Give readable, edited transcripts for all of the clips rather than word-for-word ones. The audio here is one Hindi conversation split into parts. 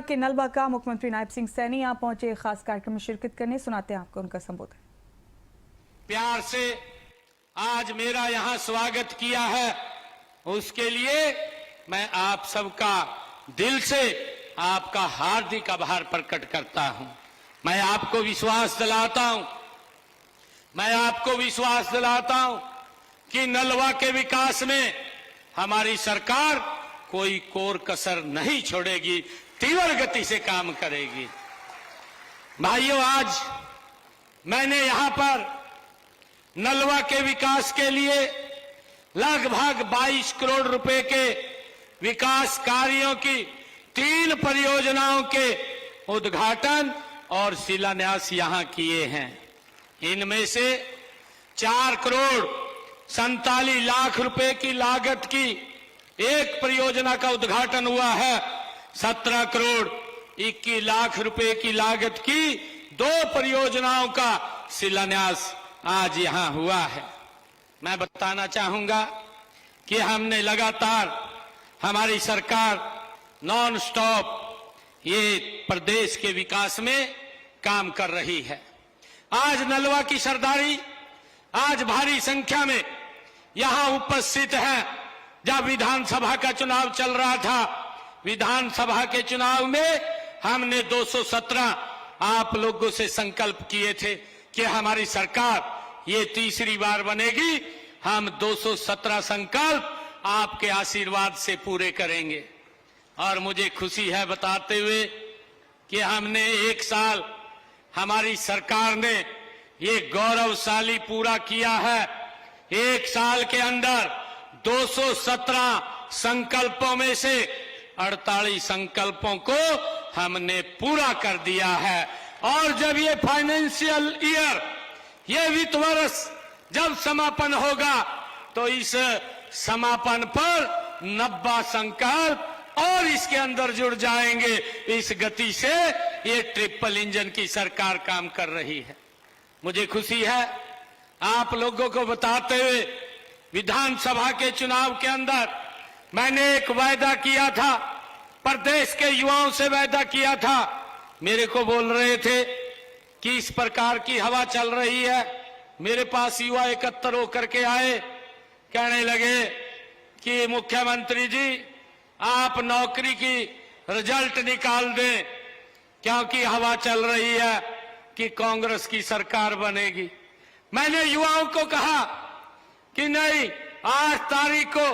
के नलवा का मुख्यमंत्री नायब सिंह सैनी यहाँ पहुंचे खास कार्यक्रम में शिरकत करने। सुनाते हैं आपको उनका संबोधन। प्यार से आज मेरा यहाँ स्वागत किया है, उसके लिए मैं आप सबका दिल से आपका हार्दिक आभार प्रकट करता हूं। मैं आपको विश्वास दिलाता हूं कि नलवा के विकास में हमारी सरकार कोई कोर कसर नहीं छोड़ेगी, तीव्र गति से काम करेगी। भाइयों, आज मैंने यहां पर नलवा के विकास के लिए लगभग 22 करोड़ रुपए के विकास कार्यों की 3 परियोजनाओं के उद्घाटन और शिलान्यास यहां किए हैं। इनमें से 4 करोड़ 47 लाख रुपए की लागत की एक परियोजना का उद्घाटन हुआ है। 17 करोड़ 21 लाख रुपए की लागत की 2 परियोजनाओं का शिलान्यास आज यहां हुआ है। मैं बताना चाहूंगा कि हमने लगातार, हमारी सरकार नॉन स्टॉप ये प्रदेश के विकास में काम कर रही है। आज नलवा की सरदारी आज भारी संख्या में यहां उपस्थित है। जब विधानसभा का चुनाव चल रहा था, विधानसभा के चुनाव में हमने 217 आप लोगों से संकल्प किए थे कि हमारी सरकार ये तीसरी बार बनेगी। हम 217 संकल्प आपके आशीर्वाद से पूरे करेंगे। और मुझे खुशी है बताते हुए कि हमने 1 साल, हमारी सरकार ने ये गौरवशाली पूरा किया है। 1 साल के अंदर 217 संकल्पों में से 48 संकल्पों को हमने पूरा कर दिया है। और जब ये फाइनेंशियल ईयर, ये वित्त वर्ष जब समापन होगा तो इस समापन पर 90 संकल्प और इसके अंदर जुड़ जाएंगे। इस गति से ये ट्रिपल इंजन की सरकार काम कर रही है। मुझे खुशी है आप लोगों को बताते हुए, विधानसभा के चुनाव के अंदर मैंने एक वायदा किया था, प्रदेश के युवाओं से वायदा किया था। मेरे को बोल रहे थे कि इस प्रकार की हवा चल रही है। मेरे पास युवा एकत्र होकर के आए, कहने लगे कि मुख्यमंत्री जी आप नौकरी की रिजल्ट निकाल दें, क्योंकि हवा चल रही है कि कांग्रेस की सरकार बनेगी। मैंने युवाओं को कहा कि नहीं, 8 तारीख को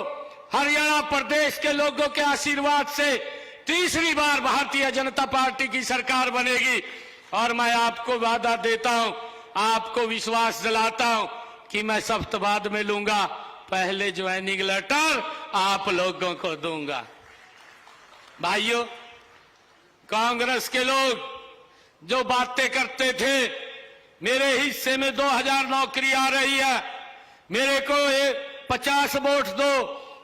हरियाणा प्रदेश के लोगों के आशीर्वाद से तीसरी बार भारतीय जनता पार्टी की सरकार बनेगी। और मैं आपको वादा देता हूं, आपको विश्वास दिलाता हूं कि मैं सख्त बाद में लूंगा, पहले ज्वाइनिंग लेटर आप लोगों को दूंगा। भाइयों, कांग्रेस के लोग जो बातें करते थे, मेरे हिस्से में 2000 नौकरी आ रही है, मेरे को 50 वोट दो,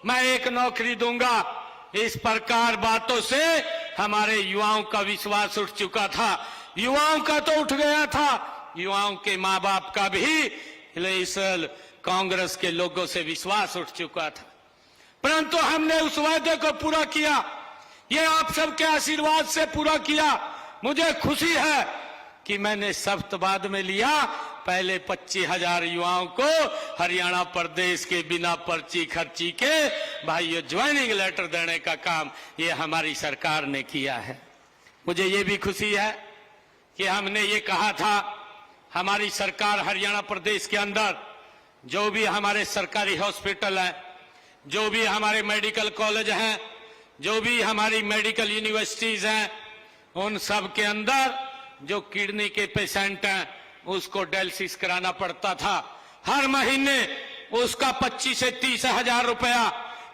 मैं 1 नौकरी दूंगा, इस प्रकार बातों से हमारे युवाओं का विश्वास उठ चुका था। युवाओं का तो उठ गया था, युवाओं के माँ बाप का भी इस कांग्रेस के लोगों से विश्वास उठ चुका था। परंतु हमने उस वायदे को पूरा किया, ये आप सबके आशीर्वाद से पूरा किया। मुझे खुशी है कि मैंने सख्त बाद में लिया। पहले 25,000 युवाओं को हरियाणा प्रदेश के बिना पर्ची खर्ची के भाइयों ज्वाइनिंग लेटर देने का काम ये हमारी सरकार ने किया है। मुझे ये भी खुशी है कि हमने ये कहा था, हमारी सरकार हरियाणा प्रदेश के अंदर जो भी हमारे सरकारी हॉस्पिटल हैं, जो भी हमारे मेडिकल कॉलेज हैं, जो भी हमारी मेडिकल यूनिवर्सिटीज हैं, उन सब के अंदर जो किडनी के पेशेंट हैं उसको डायलिसिस कराना पड़ता था। हर महीने उसका 25 से 30 हजार रुपया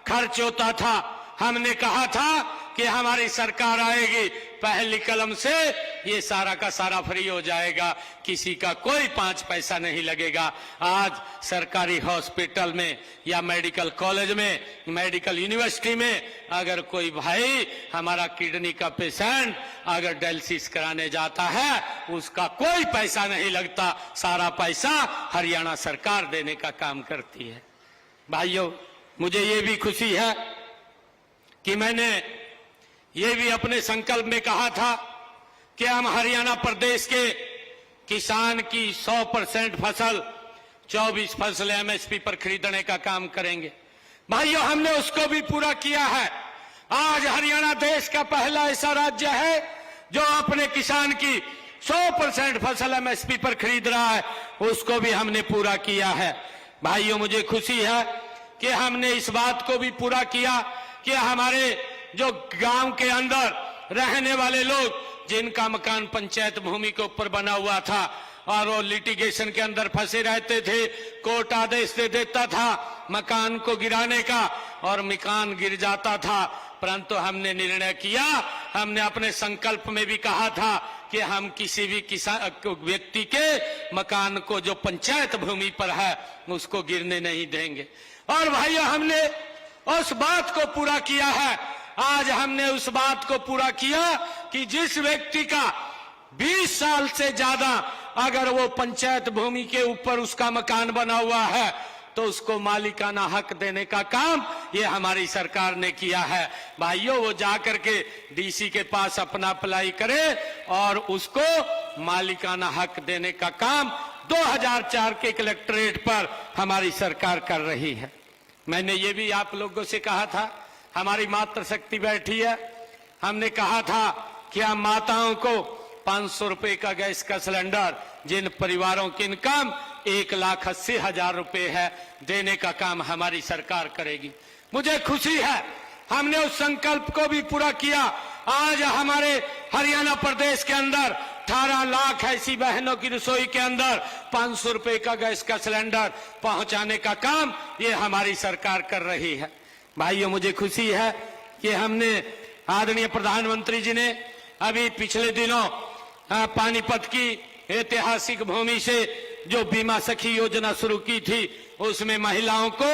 खर्च होता था। हमने कहा था कि हमारी सरकार आएगी, पहली कलम से ये सारा का सारा फ्री हो जाएगा, किसी का कोई 5 पैसा नहीं लगेगा। आज सरकारी हॉस्पिटल में या मेडिकल कॉलेज में, मेडिकल यूनिवर्सिटी में अगर कोई भाई हमारा किडनी का पेशेंट अगर डायलिसिस कराने जाता है, उसका कोई पैसा नहीं लगता, सारा पैसा हरियाणा सरकार देने का काम करती है। भाइयों, मुझे ये भी खुशी है कि मैंने ये भी अपने संकल्प में कहा था कि हम हरियाणा प्रदेश के किसान की 100% फसल 24 फसल एमएसपी पर खरीदने का काम करेंगे। भाइयों, हमने उसको भी पूरा किया है। आज हरियाणा देश का पहला ऐसा राज्य है जो अपने किसान की 100% फसल एमएसपी पर खरीद रहा है, उसको भी हमने पूरा किया है। भाइयों, मुझे खुशी है कि हमने इस बात को भी पूरा किया कि हमारे जो गांव के अंदर रहने वाले लोग जिनका मकान पंचायत भूमि के ऊपर बना हुआ था और वो लिटिगेशन के अंदर फंसे रहते थे, कोर्ट आदेश दे देता था मकान को गिराने का और मकान गिर जाता था, परंतु हमने निर्णय किया, हमने अपने संकल्प में भी कहा था कि हम किसी भी किसान व्यक्ति के मकान को जो पंचायत भूमि पर है उसको गिरने नहीं देंगे। और भाइयों, हमने उस बात को पूरा किया है। आज हमने उस बात को पूरा किया कि जिस व्यक्ति का 20 साल से ज्यादा अगर वो पंचायत भूमि के ऊपर उसका मकान बना हुआ है तो उसको मालिकाना हक देने का काम ये हमारी सरकार ने किया है। भाइयों, वो जाकर के डीसी के पास अपना अप्लाई करे और उसको मालिकाना हक देने का काम 2004 के कलेक्ट्रेट पर हमारी सरकार कर रही है। मैंने ये भी आप लोगों से कहा था, हमारी मातृशक्ति बैठी है, हमने कहा था कि हम माताओं को 500 रुपए का गैस का सिलेंडर जिन परिवारों की इनकम 1,80,000 रुपए है देने का काम हमारी सरकार करेगी। मुझे खुशी है हमने उस संकल्प को भी पूरा किया। आज हमारे हरियाणा प्रदेश के अंदर 18 लाख ऐसी बहनों की रसोई के अंदर 500 रुपए का गैस का सिलेंडर पहुंचाने का काम ये हमारी सरकार कर रही है। भाइयों, मुझे खुशी है कि हमने आदरणीय प्रधानमंत्री जी ने अभी पिछले दिनों पानीपत की ऐतिहासिक भूमि से जो बीमा सखी योजना शुरू की थी, उसमें महिलाओं को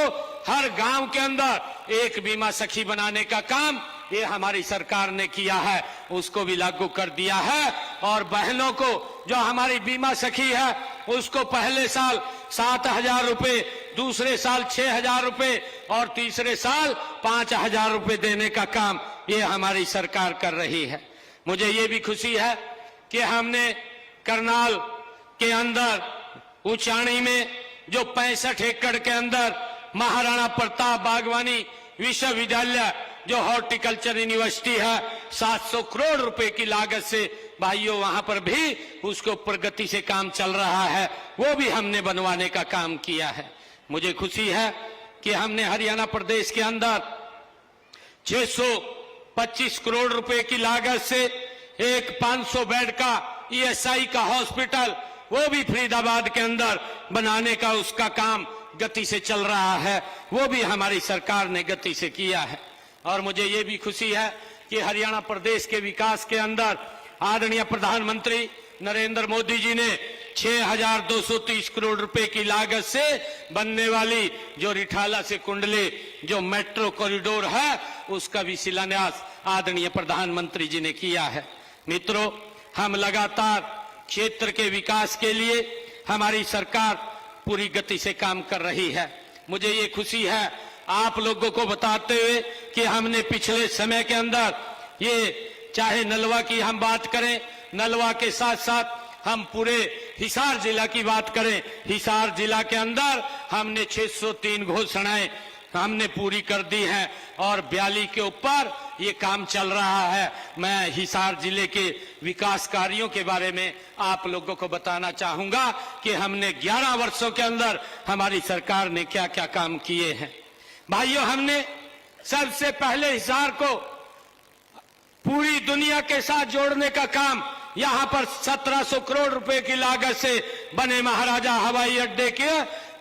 हर गांव के अंदर एक बीमा सखी बनाने का काम ये हमारी सरकार ने किया है, उसको भी लागू कर दिया है। और बहनों को जो हमारी बीमा सखी है उसको पहले साल 7,000 रुपए, दूसरे साल 6,000 रुपए और तीसरे साल 5,000 रुपए देने का काम ये हमारी सरकार कर रही है। मुझे ये भी खुशी है कि हमने करनाल के अंदर ऊंचाणी में जो 65 एकड़ के अंदर महाराणा प्रताप बागवानी विश्वविद्यालय जो हॉर्टिकल्चर यूनिवर्सिटी है 700 करोड़ रुपए की लागत से, भाइयों वहां पर भी उसके ऊपर गति से काम चल रहा है, वो भी हमने बनवाने का काम किया है। मुझे खुशी है कि हमने हरियाणा प्रदेश के अंदर 625 करोड़ रुपए की लागत से एक 500 बेड का ईएसआई का हॉस्पिटल वो भी फरीदाबाद के अंदर बनाने का उसका काम गति से चल रहा है, वो भी हमारी सरकार ने गति से किया है। और मुझे ये भी खुशी है कि हरियाणा प्रदेश के विकास के अंदर आदरणीय प्रधानमंत्री नरेंद्र मोदी जी ने 6,230 करोड़ रुपए की लागत से बनने वाली जो रिठाला से कुंडली जो मेट्रो कॉरिडोर है उसका भी शिलान्यास आदरणीय प्रधानमंत्री जी ने किया है। मित्रों, हम लगातार क्षेत्र के विकास के लिए हमारी सरकार पूरी गति से काम कर रही है। मुझे ये खुशी है आप लोगों को बताते हुए कि हमने पिछले समय के अंदर ये चाहे नलवा की हम बात करें, नलवा के साथ साथ हम पूरे हिसार जिला की बात करें, हिसार जिला के अंदर हमने 603 घोषणाएं हमने पूरी कर दी हैं और 42 के ऊपर ये काम चल रहा है। मैं हिसार जिले के विकास कार्यों के बारे में आप लोगों को बताना चाहूंगा कि हमने 11 वर्षों के अंदर हमारी सरकार ने क्या क्या काम किए हैं। भाइयों, हमने सबसे पहले हिसार को पूरी दुनिया के साथ जोड़ने का काम यहां पर 1700 करोड़ रुपए की लागत से बने महाराजा हवाई अड्डे के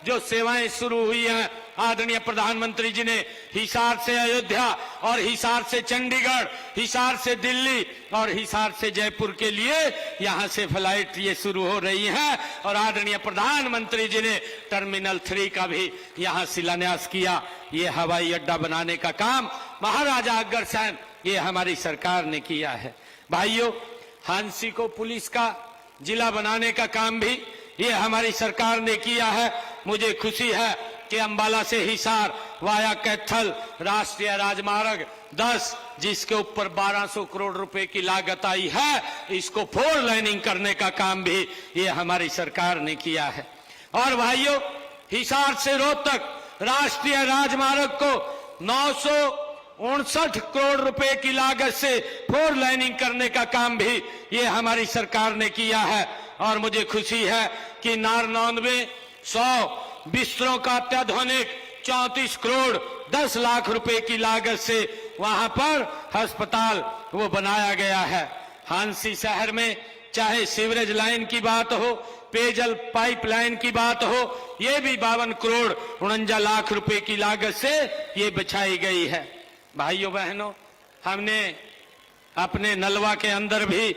जो सेवाएं शुरू हुई हैं, आदरणीय प्रधानमंत्री जी ने हिसार से अयोध्या और हिसार से चंडीगढ़, हिसार से दिल्ली और हिसार से जयपुर के लिए यहां से फ्लाइट ये शुरू हो रही हैं और आदरणीय प्रधानमंत्री जी ने टर्मिनल 3 का भी यहां शिलान्यास किया। ये हवाई अड्डा बनाने का काम महाराजा अग्रसेन ये हमारी सरकार ने किया है। भाइयों, हांसी को पुलिस का जिला बनाने का काम भी ये हमारी सरकार ने किया है। मुझे खुशी है कि अंबाला से हिसार वाया कैथल राष्ट्रीय राजमार्ग 10 जिसके ऊपर 1200 करोड़ रुपए की लागत आई है, इसको 4 लाइनिंग करने का काम भी ये हमारी सरकार ने किया है। और भाइयों, हिसार से रोहतक राष्ट्रीय राजमार्ग को 959 करोड़ रुपए की लागत से 4 लाइनिंग करने का काम भी ये हमारी सरकार ने किया है। और मुझे खुशी है कि नारनौंद में 100 बिस्तरों का अत्याधुनिक 34 करोड़ 10 लाख रुपए की लागत से वहां पर अस्पताल वो बनाया गया है। हांसी शहर में चाहे सीवरेज लाइन की बात हो, पेयजल पाइपलाइन की बात हो, ये भी 52 करोड़ 49 लाख रुपए की लागत से ये बिछाई गई है। भाइयों बहनों, हमने अपने नलवा के अंदर भी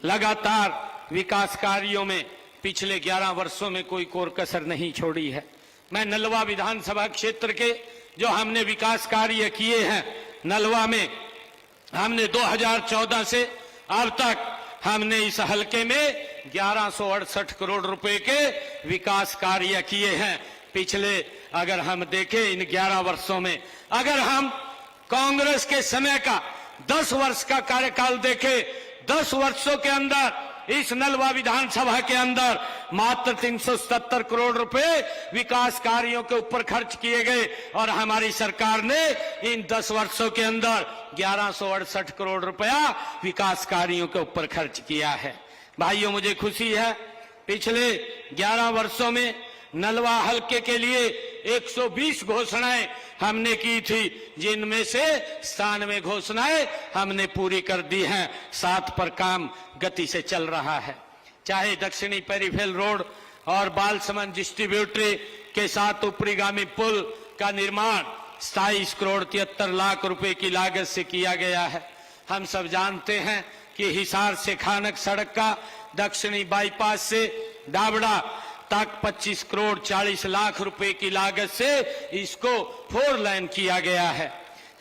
लगातार विकास कार्यों में पिछले 11 वर्षों में कोई कोर कसर नहीं छोड़ी है। मैं नलवा विधानसभा क्षेत्र के जो हमने विकास कार्य किए हैं, नलवा में हमने 2014 से अब तक हमने इस हलके में 1168 करोड़ रुपए के विकास कार्य किए हैं। पिछले अगर हम देखें इन 11 वर्षों में, अगर हम कांग्रेस के समय का 10 वर्ष का कार्यकाल देखें, 10 वर्षों के अंदर इस नलवा विधानसभा के अंदर मात्र 377 करोड़ रुपए विकास कार्यों के ऊपर खर्च किए गए और हमारी सरकार ने इन 10 वर्षों के अंदर 1168 करोड़ रुपया विकास कार्यों के ऊपर खर्च किया है। भाइयों, मुझे खुशी है पिछले 11 वर्षों में नलवा हलके के लिए 120 घोषणाएं हमने की थी, जिनमें से 97 घोषणाएं हमने पूरी कर दी हैं। 7 पर काम गति से चल रहा है। चाहे दक्षिणी पेरीफेरल रोड और बालसमंद डिस्ट्रीब्यूटरी के साथ ऊपरीगामी पुल का निर्माण 27 करोड़ 73 लाख रुपए की लागत से किया गया है। हम सब जानते हैं कि हिसार से खानक सड़क का दक्षिणी बाईपास से डाबड़ा तक 25 करोड़ 40 लाख रुपए की लागत से इसको 4 लाइन किया गया है।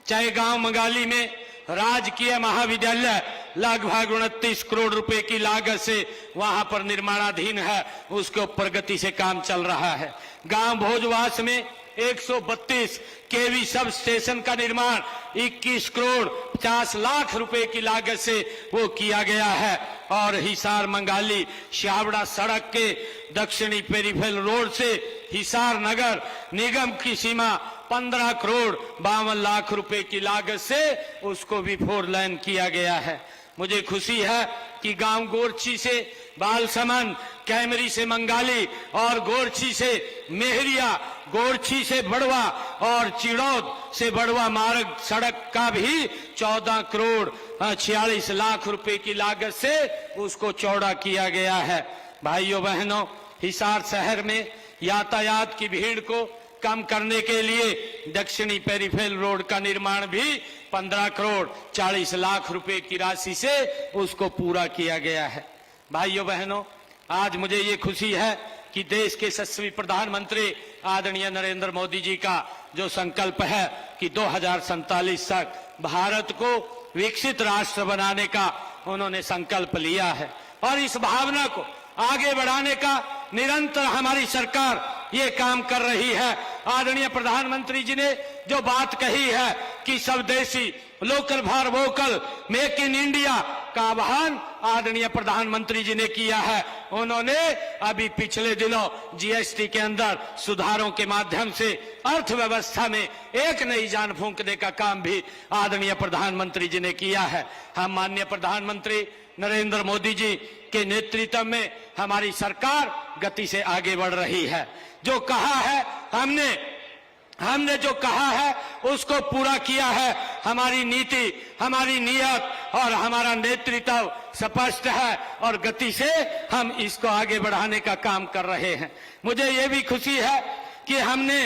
चाहे गांव मंगाली में राजकीय महाविद्यालय लगभग 29 करोड़ रुपए की लागत से वहां पर निर्माणाधीन है, उसके ऊपर गति से काम चल रहा है। गांव भोजवास में 132 केवी सब स्टेशन का निर्माण 21 करोड़ 50 लाख रुपए की लागत से वो किया गया है। और हिसार मंगाली शावड़ा सड़क के दक्षिणी पेरीफेरल रोड से हिसार नगर निगम की सीमा 15 करोड़ 52 लाख रुपए की लागत से उसको भी 4 लाइन किया गया है। मुझे खुशी है कि गांव गोरछी से बालसमंद, कैमरी से मंगाली और गोरछी से मेहरिया, गोरछी से बड़वा और चिड़ौद से बड़वा मार्ग सड़क का भी 14 करोड़ 46 लाख रुपए की लागत से उसको चौड़ा किया गया है। भाइयों बहनों, हिसार शहर में यातायात की भीड़ को कम करने के लिए दक्षिणी पेरीफेरल रोड का निर्माण भी 15 करोड़ 40 लाख रुपए की राशि से उसको पूरा किया गया है। भाइयों बहनों, आज मुझे ये खुशी है कि देश के यशस्वी प्रधानमंत्री आदरणीय नरेंद्र मोदी जी का जो संकल्प है कि 2047 तक भारत को विकसित राष्ट्र बनाने का उन्होंने संकल्प लिया है और इस भावना को आगे बढ़ाने का निरंतर हमारी सरकार ये काम कर रही है। आदरणीय प्रधानमंत्री जी ने जो बात कही है कि स्वदेशी local for vocal make in India का आह्वान आदरणीय प्रधानमंत्री जी ने किया है। उन्होंने अभी पिछले दिनों जीएसटी के अंदर सुधारों के माध्यम से अर्थव्यवस्था में एक नई जान फूंकने का काम भी आदरणीय प्रधानमंत्री जी ने किया है। हम माननीय प्रधानमंत्री नरेंद्र मोदी जी के नेतृत्व में हमारी सरकार गति से आगे बढ़ रही है। जो कहा है हमने जो कहा है उसको पूरा किया है। हमारी नीति, हमारी नियत और हमारा नेतृत्व स्पष्ट है और गति से हम इसको आगे बढ़ाने का काम कर रहे हैं। मुझे ये भी खुशी है कि हमने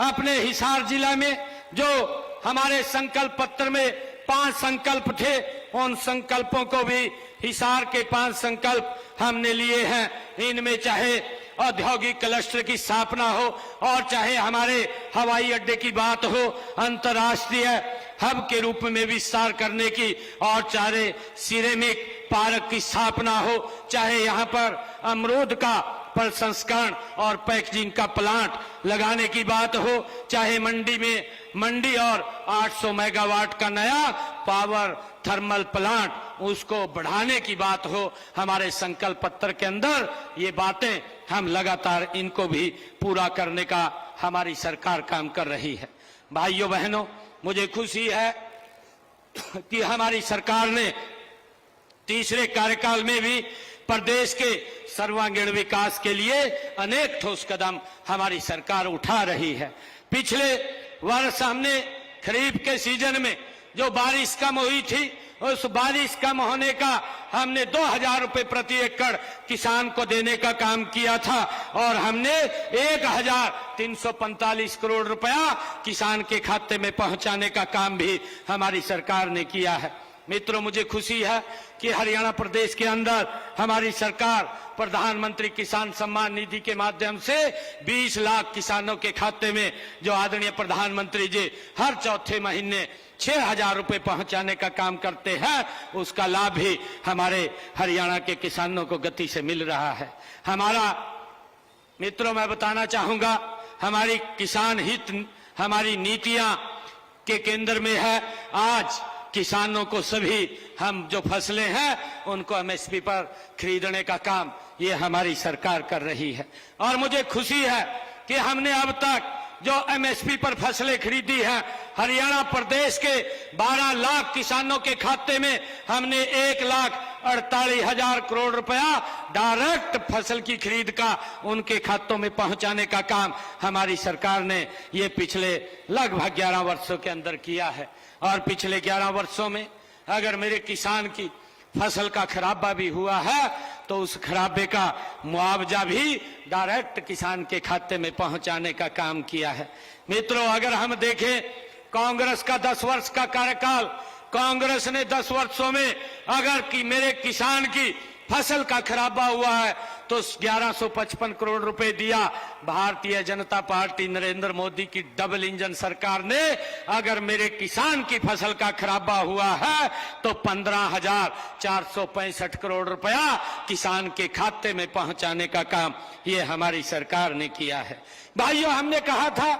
अपने हिसार जिला में जो हमारे संकल्प पत्र में 5 संकल्प थे, उन संकल्पों को भी हिसार के 5 संकल्प हमने लिए हैं। इनमें चाहे औद्योगिक क्लस्टर की स्थापना हो और चाहे हमारे हवाई अड्डे की बात हो, अंतर्राष्ट्रीय हब के रूप में विस्तार करने की, और चाहे सिरेमिक पार्क की स्थापना हो, चाहे यहाँ पर अमरूद का प्रसंस्करण और पैकेजिंग का प्लांट लगाने की बात हो, चाहे मंडी और 800 मेगावाट का नया पावर थर्मल प्लांट उसको बढ़ाने की बात हो, हमारे संकल्प पत्र के अंदर ये बातें हम लगातार इनको भी पूरा करने का हमारी सरकार काम कर रही है। भाइयों बहनों, मुझे खुशी है कि हमारी सरकार ने तीसरे कार्यकाल में भी प्रदेश के सर्वांगीण विकास के लिए अनेक ठोस कदम हमारी सरकार उठा रही है। पिछले वर्ष हमने खरीफ के सीजन में जो बारिश कम हुई थी, उस बारिश कम होने का हमने 2000 रुपए प्रति एकड़ किसान को देने का काम किया था और हमने 1345 करोड़ रुपया किसान के खाते में पहुंचाने का काम भी हमारी सरकार ने किया है। मित्रों, मुझे खुशी है कि हरियाणा प्रदेश के अंदर हमारी सरकार प्रधानमंत्री किसान सम्मान निधि के माध्यम से 20 लाख किसानों के खाते में जो आदरणीय प्रधानमंत्री जी हर चौथे महीने 6000 रुपए पहुंचाने का काम करते हैं, उसका लाभ भी हमारे हरियाणा के किसानों को गति से मिल रहा है। मित्रों, मैं बताना चाहूंगा, हमारी किसान हित हमारी नीतियां के केंद्र में है। आज किसानों को सभी हम जो फसलें हैं उनको एमएसपी पर खरीदने का काम ये हमारी सरकार कर रही है और मुझे खुशी है कि हमने अब तक जो एमएसपी पर फसलें खरीदी हैं, हरियाणा प्रदेश के 12 लाख किसानों के खाते में हमने 1,48,000 करोड़ रुपया डायरेक्ट फसल की खरीद का उनके खातों में पहुंचाने का काम हमारी सरकार ने ये पिछले लगभग 11 वर्षों के अंदर किया है। और पिछले 11 वर्षों में अगर मेरे किसान की फसल का खराबा भी हुआ है तो उस खराबे का मुआवजा भी डायरेक्ट किसान के खाते में पहुंचाने का काम किया है। मित्रों, अगर हम देखें कांग्रेस का 10 वर्ष का कार्यकाल, कांग्रेस ने 10 वर्षों में अगर कि मेरे किसान की फसल का खराबा हुआ है तो 1155 करोड़ रुपए दिया। भारतीय जनता पार्टी नरेंद्र मोदी की डबल इंजन सरकार ने अगर मेरे किसान की फसल का खराबा हुआ है तो 15,465 करोड़ रुपया किसान के खाते में पहुंचाने का काम ये हमारी सरकार ने किया है। भाइयों, हमने कहा था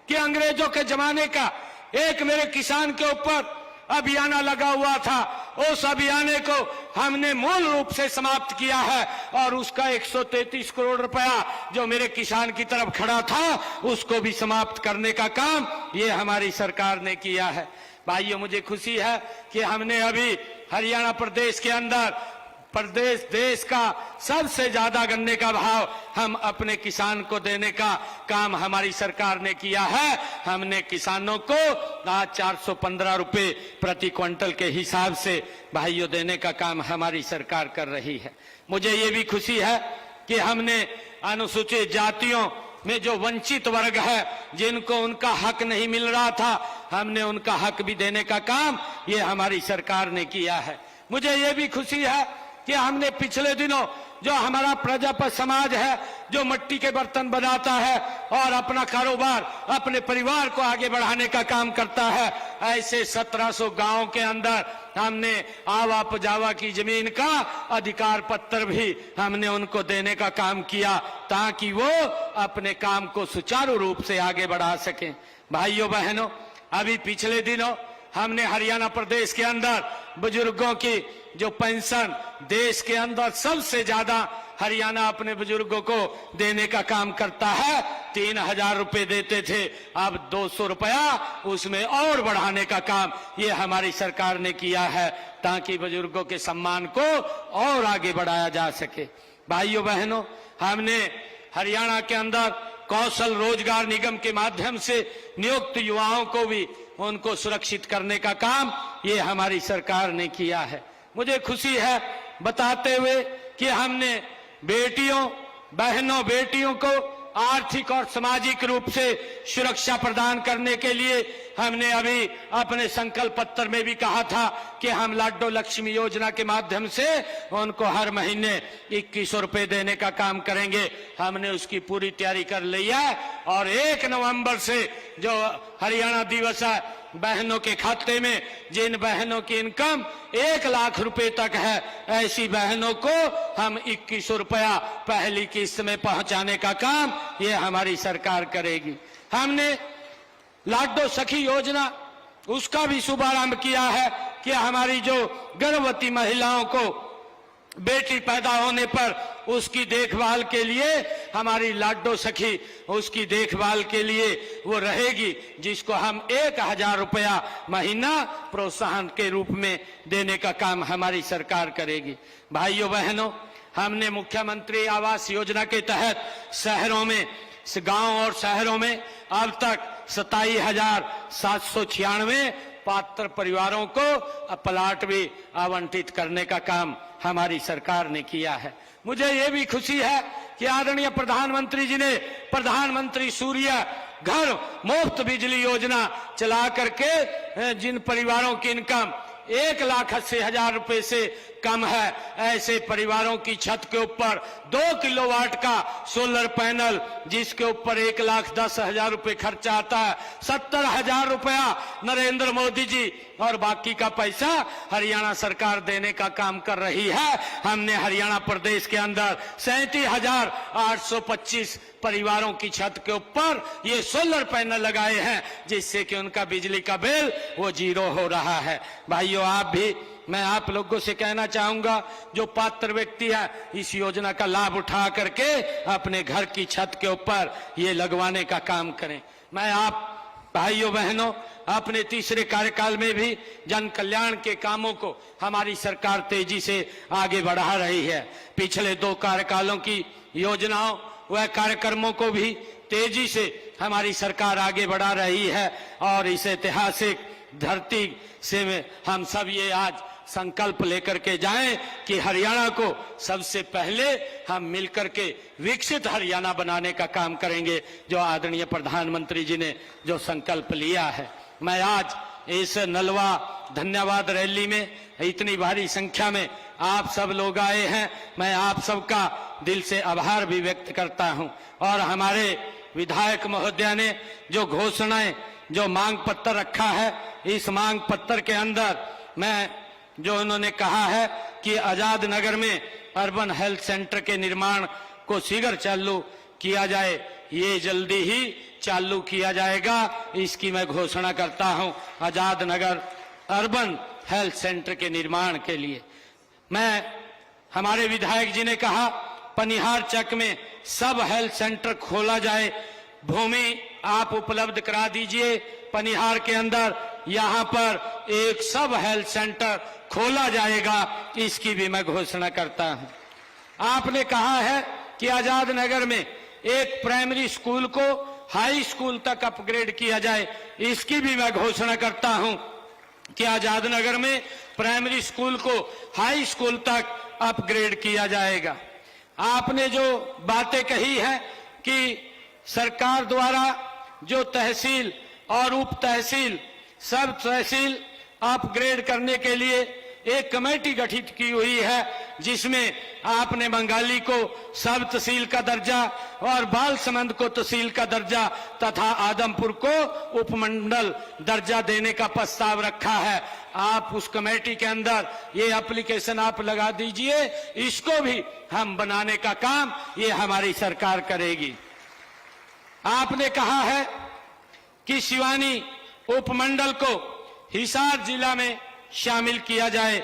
कि अंग्रेजों के जमाने का एक मेरे किसान के ऊपर अभियान लगा हुआ था, उस अभियान को हमने मूल रूप से समाप्त किया है और उसका 133 करोड़ रुपया जो मेरे किसान की तरफ खड़ा था उसको भी समाप्त करने का काम ये हमारी सरकार ने किया है। भाइयों, मुझे खुशी है कि हमने अभी हरियाणा प्रदेश के अंदर देश का सबसे ज्यादा गन्ने का भाव हम अपने किसान को देने का काम हमारी सरकार ने किया है। हमने किसानों को आज 415 रुपए प्रति क्विंटल के हिसाब से भाइयों देने का काम हमारी सरकार कर रही है। मुझे ये भी खुशी है कि हमने अनुसूचित जातियों में जो वंचित वर्ग है, जिनको उनका हक नहीं मिल रहा था, हमने उनका हक भी देने का काम ये हमारी सरकार ने किया है। मुझे ये भी खुशी है कि हमने पिछले दिनों जो हमारा प्रजापति समाज है जो मिट्टी के बर्तन बनाता है और अपना कारोबार अपने परिवार को आगे बढ़ाने का काम करता है, ऐसे 1700 गांव के अंदर हमने आवा पजावा की जमीन का अधिकार पत्र भी हमने उनको देने का काम किया ताकि वो अपने काम को सुचारू रूप से आगे बढ़ा सकें। भाइयों बहनों, अभी पिछले दिनों हमने हरियाणा प्रदेश के अंदर बुजुर्गों की जो पेंशन देश के अंदर सबसे ज्यादा हरियाणा अपने बुजुर्गों को देने का काम करता है। 3000 रुपए देते थे, अब 200 रुपया उसमें और बढ़ाने का काम ये हमारी सरकार ने किया है ताकि बुजुर्गों के सम्मान को और आगे बढ़ाया जा सके। भाइयों बहनों, हमने हरियाणा के अंदर कौशल रोजगार निगम के माध्यम से नियुक्त युवाओं को भी उनको सुरक्षित करने का काम ये हमारी सरकार ने किया है। मुझे खुशी है बताते हुए कि हमने बेटियों को आर्थिक और सामाजिक रूप से सुरक्षा प्रदान करने के लिए हमने अभी अपने संकल्प पत्र में भी कहा था कि हम लाडो लक्ष्मी योजना के माध्यम से उनको हर महीने 2100 रुपए देने का काम करेंगे। हमने उसकी पूरी तैयारी कर ली है और 1 नवंबर से जो हरियाणा दिवस है बहनों के खाते में, जिन बहनों की इनकम 1 लाख रुपए तक है, ऐसी बहनों को हम 2100 रुपया पहली किस्त में पहुंचाने का काम ये हमारी सरकार करेगी। हमने लाडो सखी योजना उसका भी शुभारंभ किया है कि हमारी जो गर्भवती महिलाओं को बेटी पैदा होने पर उसकी देखभाल के लिए हमारी लाडो सखी उसकी देखभाल के लिए वो रहेगी, जिसको हम 1000 रुपया महीना प्रोत्साहन के रूप में देने का काम हमारी सरकार करेगी। भाइयों बहनों, हमने मुख्यमंत्री आवास योजना के तहत शहरों में, गांव और शहरों में अब तक 27,796 पात्र परिवारों को प्लाट भी आवंटित करने का काम हमारी सरकार ने किया है। मुझे ये भी खुशी है कि आदरणीय प्रधानमंत्री जी ने प्रधानमंत्री सूर्य घर मुफ्त बिजली योजना चला करके जिन परिवारों की इनकम 1,80,000 रुपए से कम है, ऐसे परिवारों की छत के ऊपर 2 किलोवाट का सोलर पैनल, जिसके ऊपर 1,10,000 रुपए खर्चा आता है, 70,000 रुपया नरेंद्र मोदी जी और बाकी का पैसा हरियाणा सरकार देने का काम कर रही है। हमने हरियाणा प्रदेश के अंदर 37,825 परिवारों की छत के ऊपर ये सोलर पैनल लगाए हैं, जिससे कि उनका बिजली का बिल वो 0 हो रहा है। भाइयों, मैं आप लोगों से कहना चाहूंगा, जो पात्र व्यक्ति है इस योजना का लाभ उठा करके अपने घर की छत के ऊपर ये लगवाने का काम करें। मैं आप भाइयों बहनों, अपने तीसरे कार्यकाल में भी जन कल्याण के कामों को हमारी सरकार तेजी से आगे बढ़ा रही है। पिछले 2 कार्यकालों की योजनाओं व कार्यक्रमों को भी तेजी से हमारी सरकार आगे बढ़ा रही है और इस ऐतिहासिक धरती से हम सब ये आज संकल्प लेकर के जाएं कि हरियाणा को सबसे पहले हम मिलकर के विकसित हरियाणा बनाने का काम करेंगे, जो आदरणीय प्रधानमंत्री जी ने जो संकल्प लिया है। मैं आज इस नलवा धन्यवाद रैली में इतनी भारी संख्या में आप सब लोग आए हैं, मैं आप सबका दिल से आभार भी व्यक्त करता हूं। और हमारे विधायक महोदय ने जो घोषणाएं, जो मांग पत्र रखा है, इस मांग पत्र के अंदर मैं जो उन्होंने कहा है कि आजाद नगर में अर्बन हेल्थ सेंटर के निर्माण को शीघ्र चालू किया जाए, ये जल्दी ही चालू किया जाएगा, इसकी मैं घोषणा करता हूं। Azad Nagar urban health centre के निर्माण के लिए हमारे विधायक जी ने कहा पनिहार चक में सब हेल्थ सेंटर खोला जाए, भूमि आप उपलब्ध करा दीजिए पनिहार के अंदर, यहां पर एक सब हेल्थ सेंटर खोला जाएगा, इसकी भी मैं घोषणा करता हूं। आपने कहा है कि आजाद नगर में एक प्राइमरी स्कूल को हाई स्कूल तक अपग्रेड किया जाए, इसकी भी मैं घोषणा करता हूं कि आजाद नगर में प्राइमरी स्कूल को हाई स्कूल तक अपग्रेड किया जाएगा। आपने जो बातें कही है कि सरकार द्वारा जो तहसील और उप तहसील, सब तहसील अपग्रेड करने के लिए एक कमेटी गठित की हुई है, जिसमें आपने बंगाली को सब तहसील का दर्जा और बालसमंद को तहसील का दर्जा तथा आदमपुर को उपमंडल दर्जा देने का प्रस्ताव रखा है। आप उस कमेटी के अंदर ये एप्लीकेशन आप लगा दीजिए, इसको भी हम बनाने का काम ये हमारी सरकार करेगी। आपने कहा है कि सिवानी उपमंडल को हिसार जिला में शामिल किया जाए,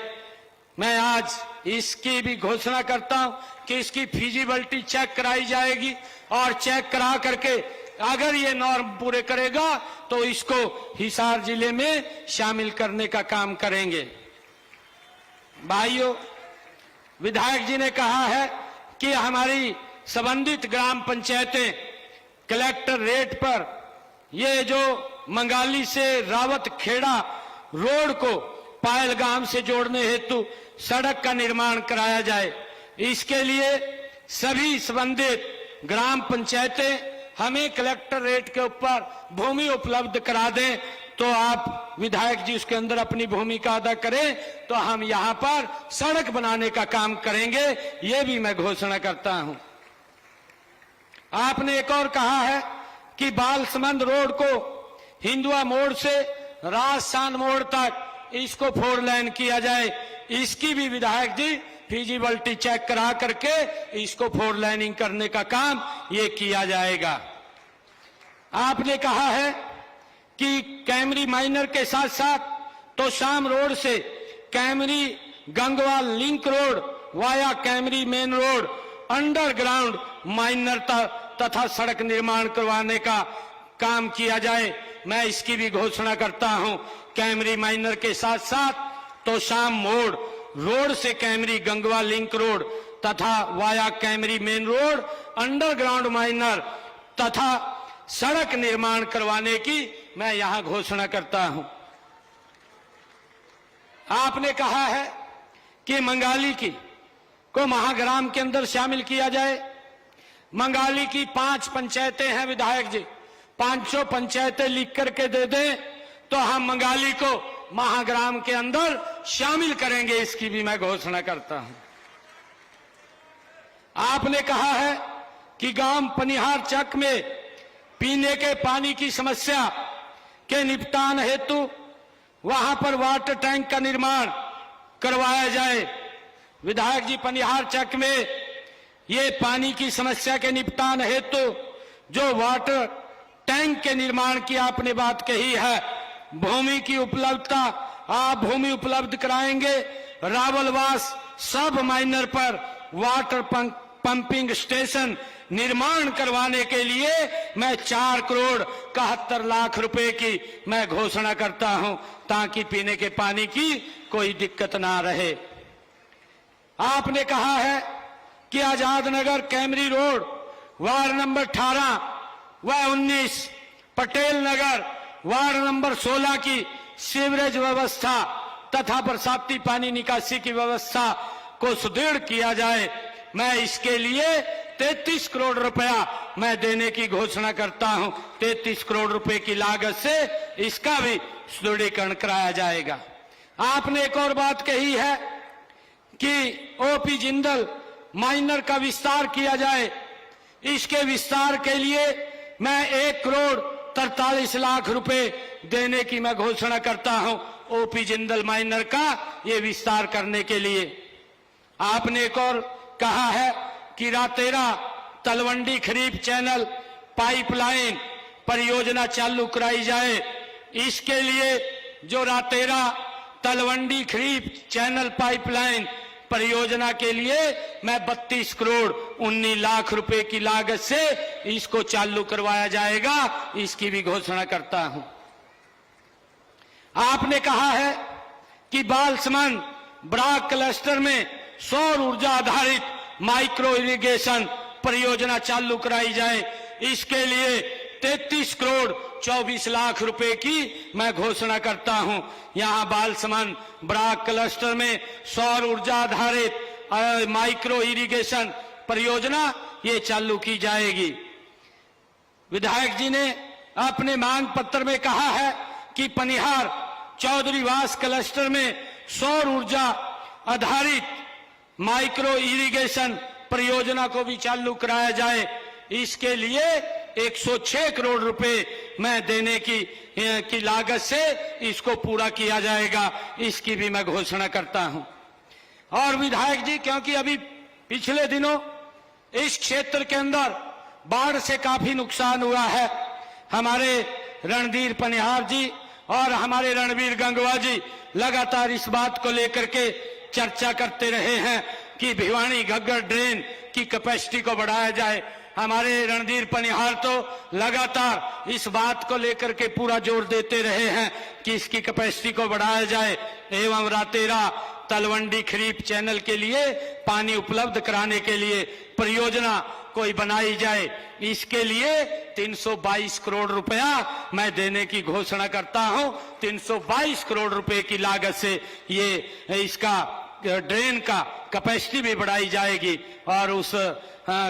मैं आज इसकी भी घोषणा करता हूं कि इसकी फिजिबिलिटी चेक कराई जाएगी और चेक करा करके अगर ये नॉर्म पूरे करेगा तो इसको हिसार जिले में शामिल करने का काम करेंगे। भाइयों, विधायक जी ने कहा है कि हमारी संबंधित ग्राम पंचायतें कलेक्टर रेट पर ये जो मंगाली से रावत खेड़ा रोड को पायलगाम से जोड़ने हेतु सड़क का निर्माण कराया जाए। इसके लिए सभी संबंधित ग्राम पंचायतें हमें कलेक्टर रेट के ऊपर भूमि उपलब्ध करा दें, तो आप विधायक जी उसके अंदर अपनी भूमिका अदा करें, तो हम यहां पर सड़क बनाने का काम करेंगे, ये भी मैं घोषणा करता हूं। आपने एक और कहा है कि बालसमंद रोड को हिंदुआ मोड़ से राजस्थान मोड़ तक इसको 4 लेन किया जाए। इसकी भी विधायक जी फिजिबिलिटी चेक करा करके इसको 4 लेनिंग करने का काम ये किया जाएगा। आपने कहा है कि कैमरी माइनर के साथ साथ तोशाम रोड से Kaimri Gangwal link road via Kaimri main road underground minor तथा सड़क निर्माण करवाने का काम किया जाए। मैं इसकी भी घोषणा करता हूं। कैमरी माइनर के साथ साथ तोशाम मोड़ रोड से कैमरी गंगवाल लिंक रोड तथा via Kaimri main road underground minor तथा सड़क निर्माण करवाने की मैं यहां घोषणा करता हूं। आपने कहा है कि मंगाली की को महाग्राम के अंदर शामिल किया जाए। मंगाली की 5 पंचायतें हैं विधायक जी, 500 पंचायतें लिख करके दे दें तो हम मंगाली को महाग्राम के अंदर शामिल करेंगे। इसकी भी मैं घोषणा करता हूं। आपने कहा है कि गांव पनिहार चक में पीने के पानी की समस्या के निपटान हेतु वहां पर वाटर टैंक का निर्माण करवाया जाए। विधायक जी पनिहार चक में ये पानी की समस्या के निपटान हेतु जो वाटर टैंक के निर्माण की आपने बात कही है, भूमि की उपलब्धता आप भूमि उपलब्ध कराएंगे। रावलवास सब माइनर पर वाटर पंपिंग स्टेशन निर्माण करवाने के लिए मैं 4 करोड़ 71 लाख रुपए की मैं घोषणा करता हूं ताकि पीने के पानी की कोई दिक्कत ना रहे। आपने कहा है कि Azad Nagar Camry road ward number 18 व 19 पटेल नगर वार्ड नंबर 16 की सीवरेज व्यवस्था तथा बरसाती पानी निकासी की व्यवस्था को सुदृढ़ किया जाए। मैं इसके लिए 33 करोड़ रुपया मैं देने की घोषणा करता हूं। 33 करोड़ रुपए की लागत से इसका भी सुदृढ़ीकरण कराया जाएगा। आपने एक और बात कही है कि ओपी जिंदल माइनर का विस्तार किया जाए। इसके विस्तार के लिए मैं 1 करोड़ 43 लाख रुपए देने की मैं घोषणा करता हूं ओपी जिंदल माइनर का ये विस्तार करने के लिए। आपने एक और कहा है कि रातेरा तलवंडी खरीफ चैनल पाइपलाइन परियोजना चालू कराई जाए। इसके लिए जो रातेरा तलवंडी खरीफ चैनल पाइपलाइन परियोजना के लिए मैं 32 करोड़ 19 लाख रुपए की लागत से इसको चालू करवाया जाएगा। इसकी भी घोषणा करता हूं। आपने कहा है कि बालसमंद ब्राक क्लस्टर में सौर ऊर्जा आधारित माइक्रो इरिगेशन परियोजना चालू कराई जाए। इसके लिए 33 करोड़ 24 लाख रुपए की मैं घोषणा करता हूं। यहां बालसमंद ब्राक क्लस्टर में सौर ऊर्जा आधारित माइक्रो इरिगेशन परियोजना ये चालू की जाएगी। विधायक जी ने अपने मांग पत्र में कहा है कि पनिहार चौधरीवास क्लस्टर में सौर ऊर्जा आधारित माइक्रो इरिगेशन परियोजना को भी चालू कराया जाए। इसके लिए 106 करोड़ रुपए मैं देने की लागत से इसको पूरा किया जाएगा। इसकी भी मैं घोषणा करता हूं। और विधायक जी, क्योंकि अभी पिछले दिनों इस क्षेत्र के अंदर बाढ़ से काफी नुकसान हुआ है, हमारे रणधीर पनिहार जी और हमारे रणवीर गंगवा जी लगातार इस बात को लेकर के चर्चा करते रहे हैं कि भिवानी घग्गर ड्रेन की कैपेसिटी को बढ़ाया जाए। हमारे रणधीर पनिहार तो लगातार इस बात को लेकर के पूरा जोर देते रहे हैं कि इसकी कैपेसिटी को बढ़ाया जाए एवं रातेरा तलवंडी खरीफ चैनल के लिए पानी उपलब्ध कराने के लिए परियोजना कोई बनाई जाए। इसके लिए 322 करोड़ रुपया मैं देने की घोषणा करता हूं। 322 करोड़ रुपए की लागत से ये इसका ड्रेन का कैपेसिटी भी बढ़ाई जाएगी और उस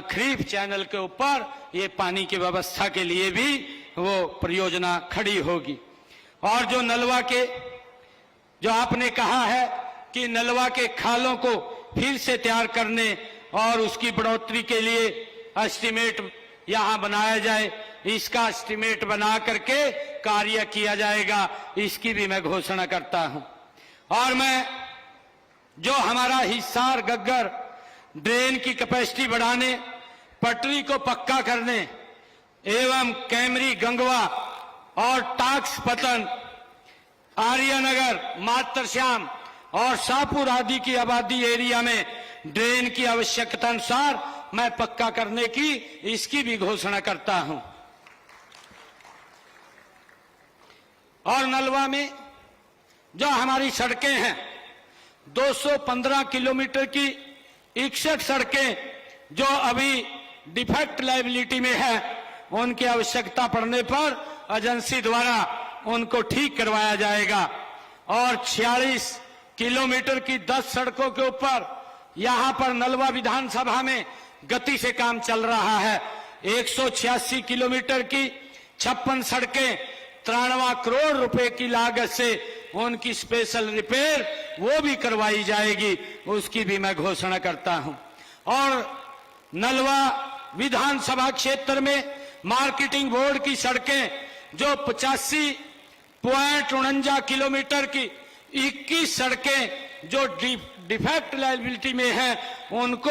खरीफ चैनल के ऊपर ये पानी की व्यवस्था के लिए भी वो परियोजना खड़ी होगी। और जो नलवा के जो आपने कहा है कि नलवा के खालों को फिर से तैयार करने और उसकी बढ़ोतरी के लिए एस्टीमेट यहां बनाया जाए, इसका एस्टिमेट बना करके कार्य किया जाएगा, इसकी भी मैं घोषणा करता हूं। और मैं जो हमारा हिसार गग्गर ड्रेन की कैपेसिटी बढ़ाने, पटरी को पक्का करने एवं कैमरी गंगवा और टाक्स पतन, आर्यनगर, मातरश्याम और शाहपुर आदि की आबादी एरिया में ड्रेन की आवश्यकता अनुसार मैं पक्का करने की इसकी भी घोषणा करता हूं। और नलवा में जो हमारी सड़कें हैं, 215 किलोमीटर की 61 सड़कें जो अभी डिफेक्ट लायबिलिटी में है, उनकी आवश्यकता पड़ने पर एजेंसी द्वारा उनको ठीक करवाया जाएगा। और 46 किलोमीटर की 10 सड़कों के ऊपर यहां पर नलवा विधानसभा में गति से काम चल रहा है। 186 किलोमीटर की 56 सड़कें 93 करोड़ रुपए की लागत से उनकी स्पेशल रिपेयर वो भी करवाई जाएगी, उसकी भी मैं घोषणा करता हूं। और नलवा विधानसभा क्षेत्र में मार्केटिंग बोर्ड की सड़कें जो 85.49 किलोमीटर की 21 सड़कें जो डिफेक्ट लायबिलिटी में हैं, उनको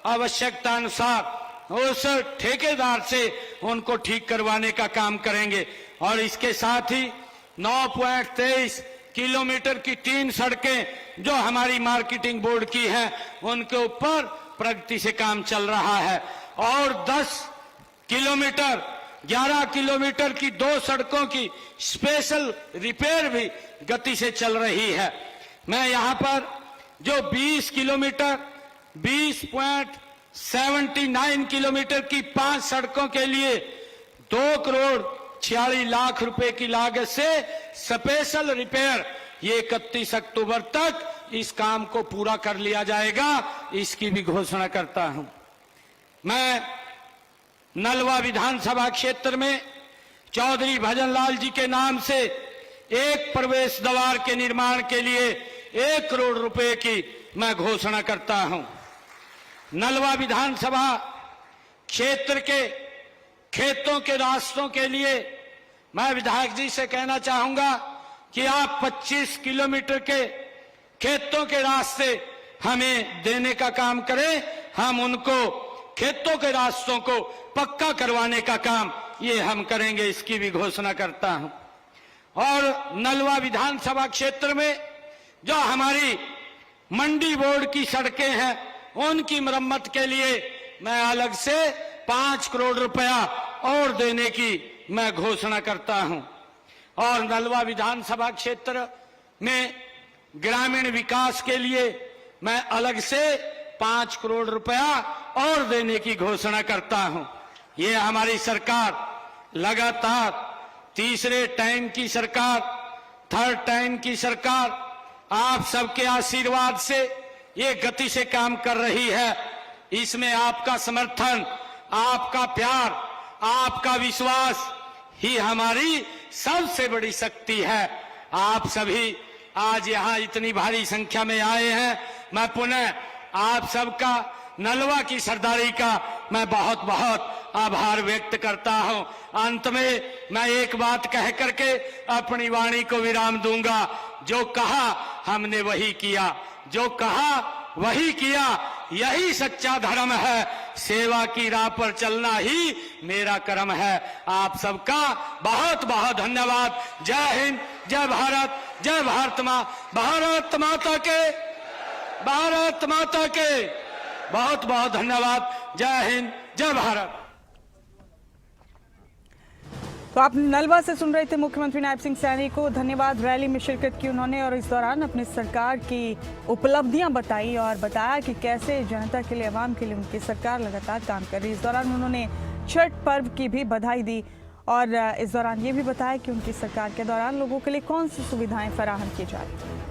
आवश्यकता अनुसार उस ठेकेदार से उनको ठीक करवाने का काम करेंगे। और इसके साथ ही 9.23 किलोमीटर की 3 सड़कें जो हमारी मार्केटिंग बोर्ड की हैं, उनके ऊपर प्रगति से काम चल रहा है। और 11 किलोमीटर की 2 सड़कों की स्पेशल रिपेयर भी गति से चल रही है। मैं यहां पर जो 20.79 किलोमीटर की 5 सड़कों के लिए 2,46,00,000 रुपए की लागत से स्पेशल रिपेयर, ये 31 अक्टूबर तक इस काम को पूरा कर लिया जाएगा, इसकी भी घोषणा करता हूं। मैं नलवा विधानसभा क्षेत्र में चौधरी भजनलाल जी के नाम से एक प्रवेश द्वार के निर्माण के लिए 1 करोड़ रुपए की मैं घोषणा करता हूं। नलवा विधानसभा क्षेत्र के खेतों के रास्तों के लिए मैं विधायक जी से कहना चाहूंगा कि आप 25 किलोमीटर के खेतों के रास्ते हमें देने का काम करें। हम उनको खेतों के रास्तों को पक्का करवाने का काम ये हम करेंगे, इसकी भी घोषणा करता हूं। और नलवा विधानसभा क्षेत्र में जो हमारी मंडी बोर्ड की सड़कें हैं, उनकी मरम्मत के लिए मैं अलग से 5 करोड़ रुपया और देने की मैं घोषणा करता हूं। और नलवा विधानसभा क्षेत्र में ग्रामीण विकास के लिए मैं अलग से 5 करोड़ रुपया और देने की घोषणा करता हूं। ये हमारी सरकार लगातार तीसरे टाइम की सरकार, थर्ड टाइम की सरकार, आप सबके आशीर्वाद से ये गति से काम कर रही है। इसमें आपका समर्थन, आपका प्यार, आपका विश्वास ही हमारी सबसे बड़ी शक्ति है। आप सभी आज यहाँ इतनी भारी संख्या में आए हैं, मैं पुनः आप सबका नलवा की सरदारी का मैं बहुत बहुत आभार व्यक्त करता हूं। अंत में मैं एक बात कह करके अपनी वाणी को विराम दूंगा। जो कहा हमने वही किया, जो कहा वही किया, यही सच्चा धर्म है। सेवा की राह पर चलना ही मेरा कर्म है। आप सबका बहुत बहुत धन्यवाद। जय हिंद, जय भारत, जय भारत माँ, भारत माता के, भारत माता के बहुत बहुत धन्यवाद। जय हिंद, जय भारत। तो आप नलवा से सुन रहे थे मुख्यमंत्री नायब सिंह सैनी को। धन्यवाद। रैली में शिरकत की उन्होंने और इस दौरान अपनी सरकार की उपलब्धियां बताई और बताया कि कैसे जनता के लिए, आवाम के लिए उनकी सरकार लगातार काम कर रही है। इस दौरान उन्होंने छठ पर्व की भी बधाई दी और इस दौरान ये भी बताया कि उनकी सरकार के दौरान लोगों के लिए कौन सी सुविधाएं फराहम की जा रही हैं।